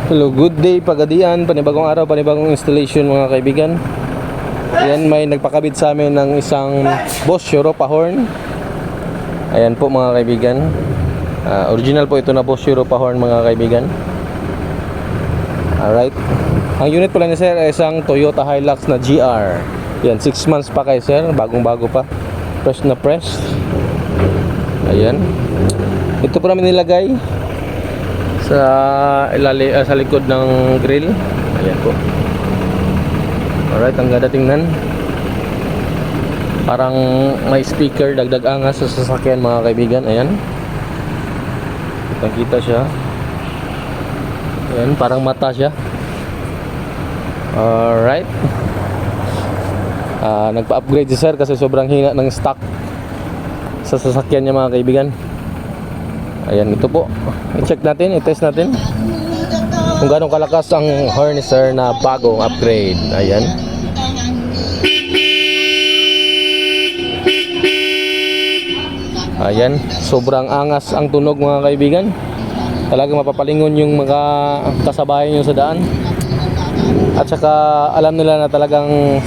Hello, good day Pagadian, panibagong araw, panibagong installation mga kaibigan. Ayan, may nagpakabit sa amin ng isang Boss Europa horn. Ayan po mga kaibigan. Original po ito na Boss Europa horn mga kaibigan. Alright. Ang unit pala ni sir ay isang Toyota Hilux na GR. Ayan, 6 months pa kay sir, bagong bago pa. Fresh na fresh. Ayan. Ito po namin nilagay sa likod ng grill. Ayan po. Alright, ang ganda tingnan. Parang may speaker, dagdag angas sa sasakyan mga kaibigan. Ayan. Kita siya. Ayan, parang mata siya. Alright. Nagpa-upgrade si sir kasi sobrang hina ng stock sa sasakyan niya mga kaibigan. Ayan, ito po. I-check natin, i-test natin kung gaano kalakas ang harnesser na bagong upgrade. Ayan. Ayan, sobrang angas ang tunog mga kaibigan. Talagang mapapalingon yung mga kasabayan nyo sa daan. At saka alam nila na talagang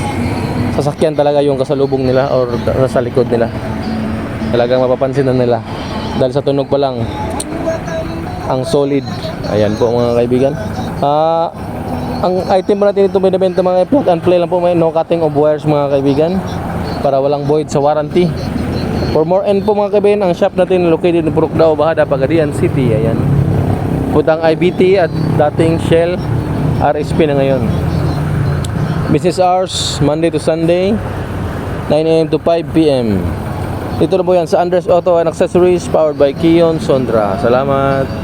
sasakyan talaga yung kasalubong nila or sa likod nila. Talagang mapapansin na nila dahil sa tunog pa lang ang solid. Ayan po mga kaibigan. Ang item pa natin ito binibenta mga plug and play lang po, may no cutting of wires mga kaibigan para walang void sa warranty. For more info mga kaibigan, ang shop natin located in Purokdao, Bahada, Pagadian City. Ayan. Putang IBT at dating Shell RSP na ngayon. Business hours Monday to Sunday 9 AM to 5 PM. Dito na po yan sa Andres Auto and Accessories, powered by Kion Sondra. Salamat.